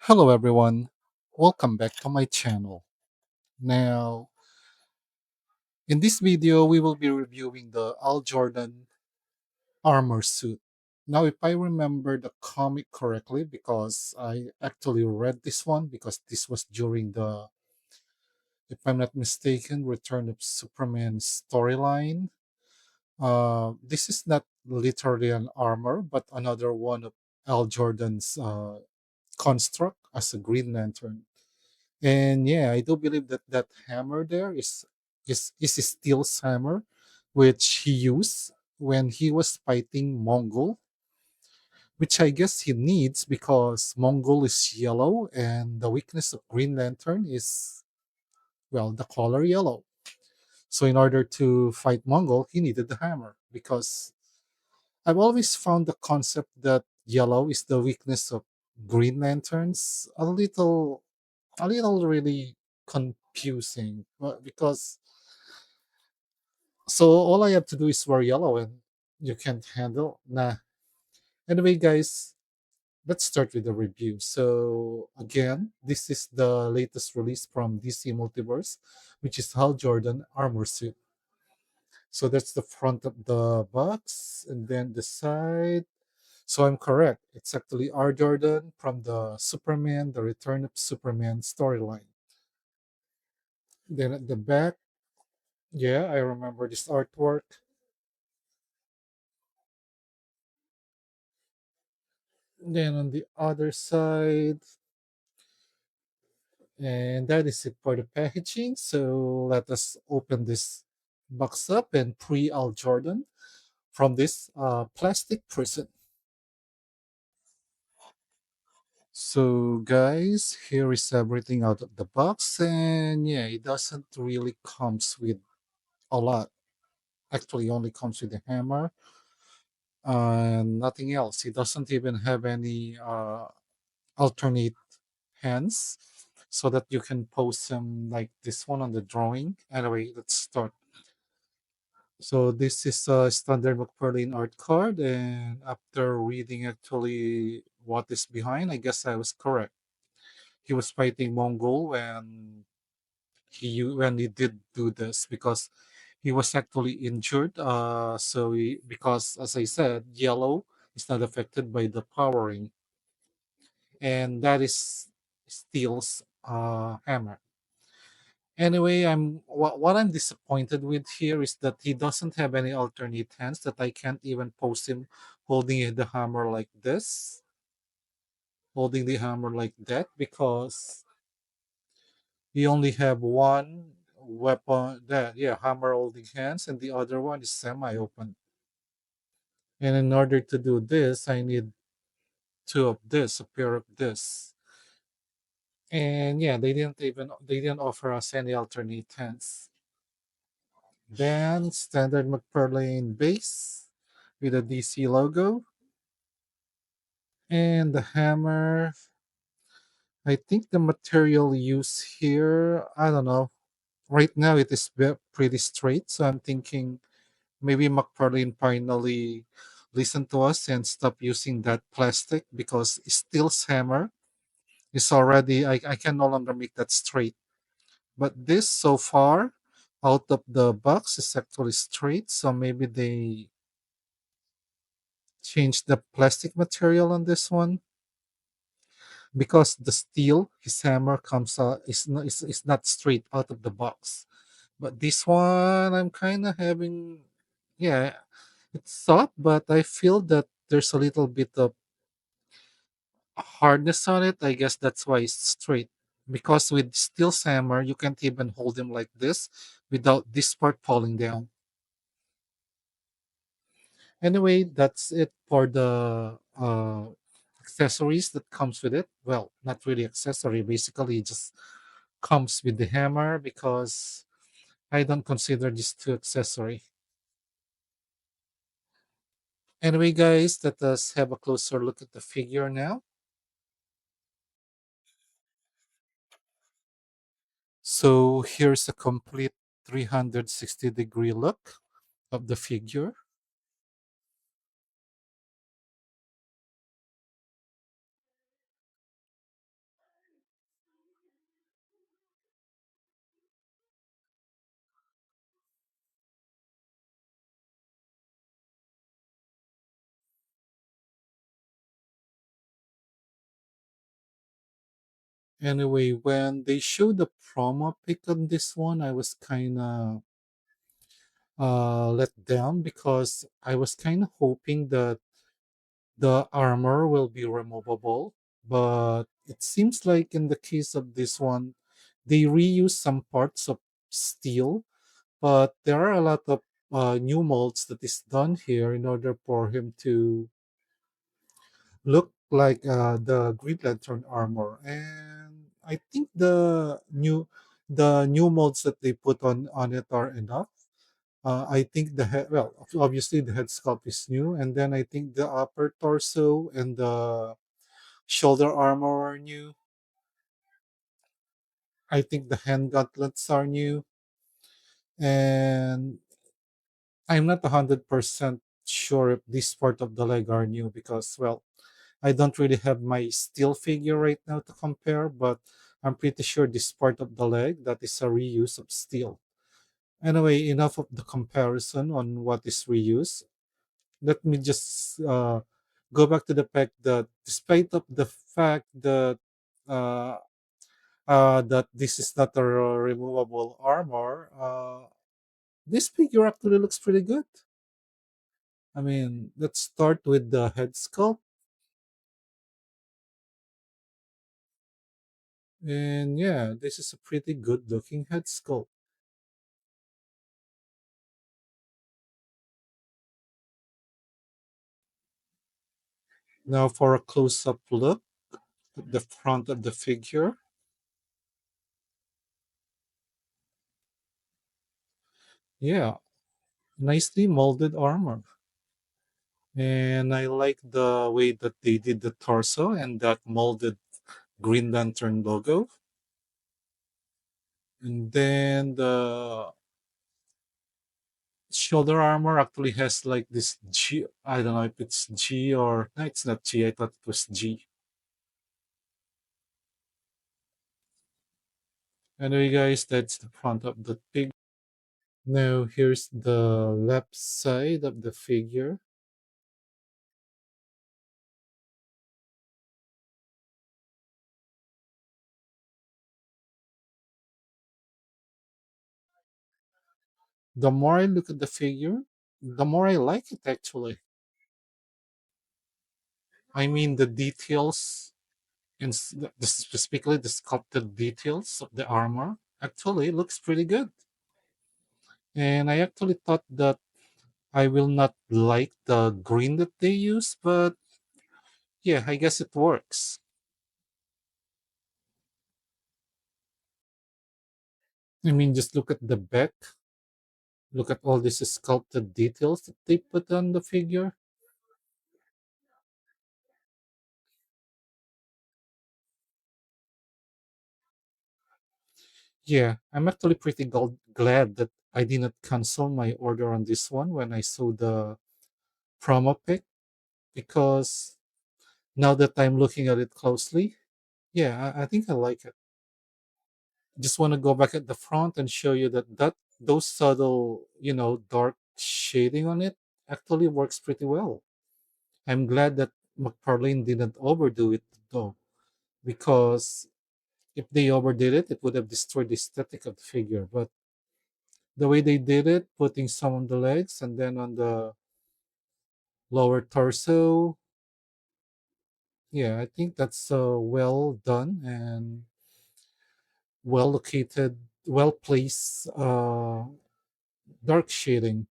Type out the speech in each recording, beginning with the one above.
Hello everyone, welcome back to my channel. Now, in this video, we will be reviewing the Hal Jordan armor suit. Now, if I remember the comic correctly, because I actually read this one, because this was during the, if I'm not mistaken, Return of Superman storyline. This is not literally an armor, but another one of Hal Jordan's construct as a Green Lantern. And yeah, I do believe that that hammer there is a steel hammer, which he used when he was fighting Mongol, which I guess he needs because Mongol is yellow, and the weakness of Green Lantern is well the color yellow. So in order to fight Mongol, he needed the hammer because I've always found the concept that yellow is the weakness of Green Lanterns a little really confusing because so all I have to do is wear yellow and you can't handle nah. Anyway, guys, let's start with the review. So again, this is the latest release from DC Multiverse, which is Hal Jordan armor suit. So that's the front of the box and then the side. So I'm correct. It's actually R. Jordan from the Superman, the Return of Superman storyline. Then at the back, yeah, I remember this artwork. Then on the other side, and that is it for the packaging. So let us open this box up and pre Al Jordan from this plastic prison. So guys, here is everything out of the box, and yeah, it doesn't really comes with a lot. Actually, only comes with a hammer and nothing else. It doesn't even have any alternate hands so that you can post them like this one on the drawing. Anyway, let's start. So this is a standard McFarlane art card, and after reading actually what is behind, I guess I was correct. He was fighting Mongol when he did do this because he was actually injured. Because as I said, yellow is not affected by the powering, and that is Steel's hammer. Anyway, what I'm disappointed with here is that he doesn't have any alternate hands that I can't even post him holding the hammer like this, holding the hammer like that because he only have one weapon that yeah, hammer holding hands and the other one is semi open. And in order to do this, I need two of this, a pair of this. And yeah, they didn't offer us any alternate hands. Then standard McFarlane base with a DC logo. And the hammer, I think the material used here, I don't know. Right now it is pretty straight, so I'm thinking maybe McFarlane finally listened to us and stopped using that plastic because Steel's hammer is already, I can no longer make that straight. But this so far, out of the box, is actually straight, so maybe they changed the plastic material on this one because the steel his hammer comes out is not straight out of the box, but this one I'm kind of having yeah, it's soft, but I feel that there's a little bit of hardness on it. I guess that's why it's straight, because with steel hammer you can't even hold him like this without this part falling down. Anyway, that's it for the accessories that comes with it. Well, not really accessory, basically it just comes with the hammer because I don't consider this too accessory. Anyway, guys, let us have a closer look at the figure now. So here's a complete 360-degree look of the figure. Anyway, when they showed the promo pic on this one, I was kind of let down because I was kind of hoping that the armor will be removable. But it seems like in the case of this one, they reuse some parts of steel, but there are a lot of new molds that is done here in order for him to look like the Green Lantern armor. And I think the new molds that they put on it are enough. I think the head, well, obviously the head sculpt is new, and then I think the upper torso and the shoulder armor are new. I think the hand gauntlets are new, and I'm not 100% sure if this part of the leg are new because, well, I don't really have my steel figure right now to compare, but I'm pretty sure this part of the leg that is a reuse of steel. Anyway, enough of the comparison on what is reused. Let me just go back to the fact that despite of the fact uh, that this is not a removable armor, this figure actually looks pretty good. I mean, let's start with the head sculpt. And yeah, this is a pretty good looking head sculpt. Now for a close up look at the front of the figure. Yeah, nicely molded armor. And I like the way that they did the torso and that molded Green Lantern logo. And then the shoulder armor actually has like this G. I don't know if it's G or no, it's not G. I thought it was G. Anyway, guys, that's the front of the figure. Now here's the left side of the figure. The more I look at the figure, the more I like it actually. I mean, the details, and specifically the sculpted details of the armor, actually looks pretty good. And I actually thought that I will not like the green that they use, but yeah, I guess it works. I mean, just look at the back, look at all these sculpted details that they put on the figure. Yeah, I'm actually pretty glad that I did not cancel my order on this one when I saw the promo pic because now that I'm looking at it closely, yeah, I think I like it. Just want to go back at the front and show you that those subtle, dark shading on it actually works pretty well. I'm glad that McFarlane didn't overdo it though, because if they overdid it, it would have destroyed the aesthetic of the figure. But the way they did it, putting some on the legs and then on the lower torso, yeah, I think that's well done and well located, well placed dark shading.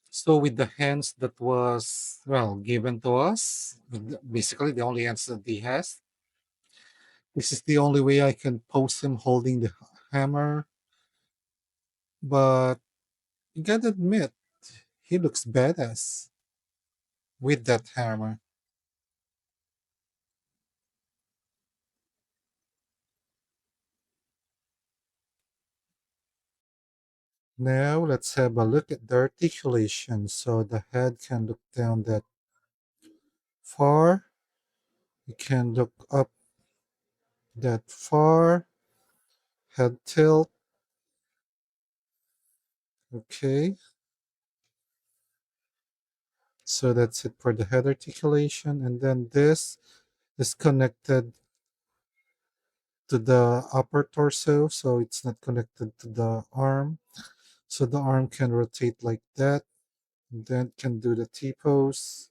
So with the hands that was well given to us, basically the only hands that he has, this is the only way I can pose him holding the hammer. But you gotta admit, he looks badass with that hammer. Now let's have a look at the articulation. So the head can look down that far. It can look up that far. Head tilt. Okay. So that's it for the head articulation. And then this is connected to the upper torso, so it's not connected to the arm. So the arm can rotate like that, and then can do the T pose,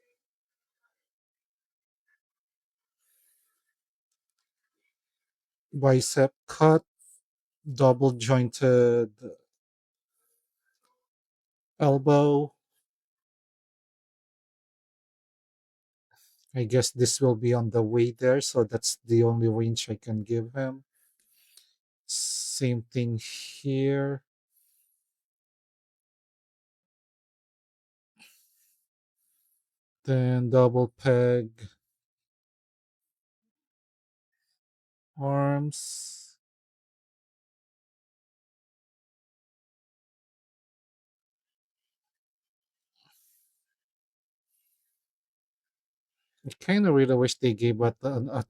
bicep cut, double jointed elbow. I guess this will be on the way there, so that's the only range I can give him. Same thing here. Then double peg arms. I kind of really wish they gave at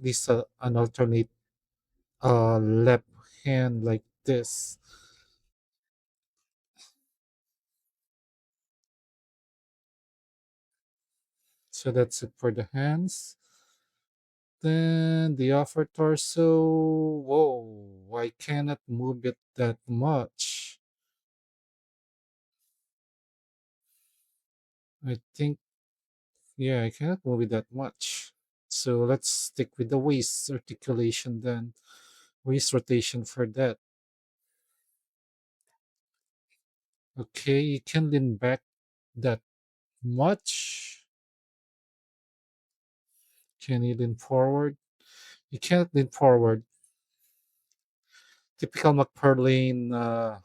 least an alternate left hand like this. So that's it for the hands. Then the upper torso. Whoa, I cannot move it that much. I think, yeah, I cannot move it that much. So let's stick with the waist articulation then. Waist rotation for that. Okay, you can lean back that much. Can you lean forward? You can't lean forward. Typical McFarlane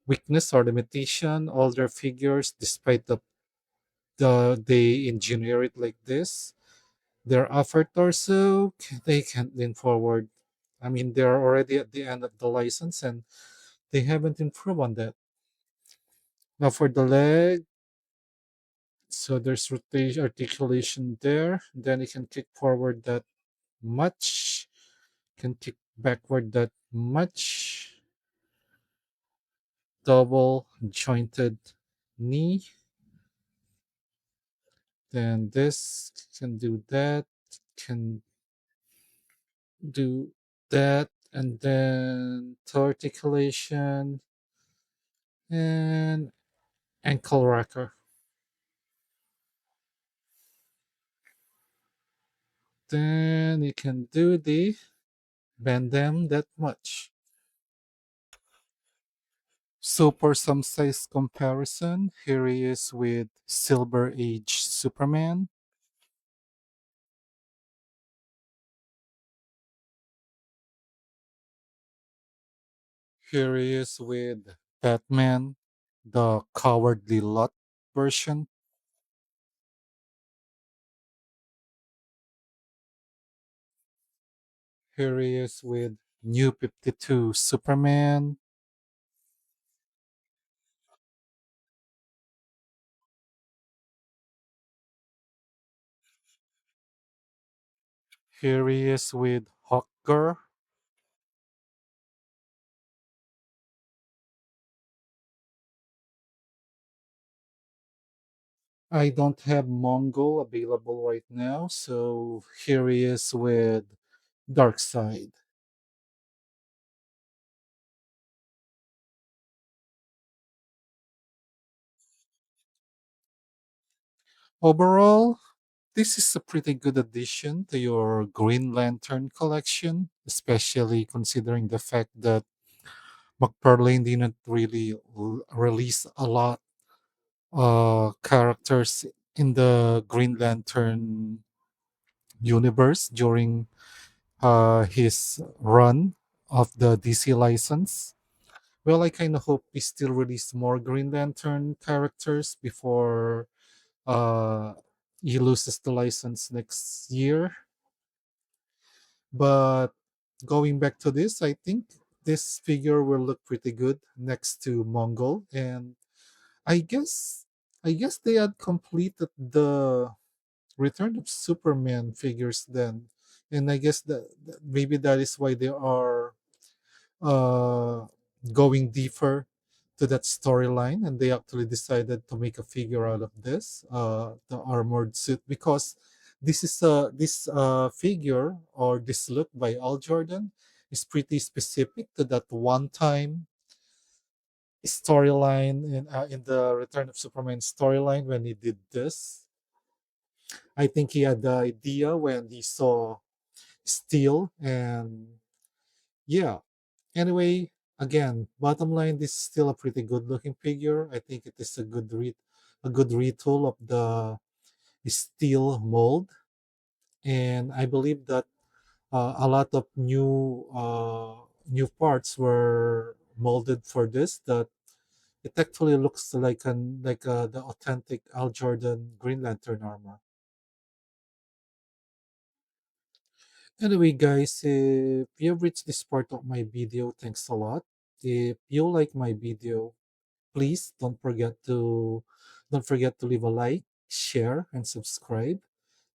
weakness or limitation. Older figures, despite they engineer it like this, their upper torso they can't lean forward. I mean, they're already at the end of the license and they haven't improved on that. Now for the leg, so there's rotation articulation there. Then you can kick forward that much, can kick backward that much. Double jointed knee. Then this can do that, can do that, and then toe articulation and ankle rocker. Then you can do the bend them that much. So for some size comparison, here he is with Silver Age Superman. Here he is with Batman, the Cowardly Lot version. Here he is with New 52 Superman. Here he is with Hawkgirl. I don't have Mongo available right now, so here he is with Darkseid. Overall, this is a pretty good addition to your Green Lantern collection, especially considering the fact that McFarlane didn't really release a lot characters in the Green Lantern universe during his run of the DC license. Well, I kind of hope we still release more Green Lantern characters before uh, he loses the license next year. But going back to this, I think this figure will look pretty good next to Mongol, and I guess I guess they had completed the Return of Superman figures then, and I guess that maybe that is why they are uh, going deeper to that storyline, and they actually decided to make a figure out of this, the armored suit, because this figure, or this look by Al Jordan, is pretty specific to that one time storyline in the Return of Superman storyline when he did this. I think he had the idea when he saw Steel, and yeah. Anyway, again, bottom line, this is still a pretty good looking figure. I think it is a good retool of the Steel mold, and I believe that a lot of new parts were molded for this. That it actually looks like the authentic Al Jordan Green Lantern armor. Anyway, guys, if you've reached this part of my video, thanks a lot. If you like my video, please don't forget to leave a like, share, and subscribe.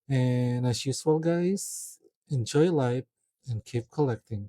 And as usual, guys, enjoy life and keep collecting.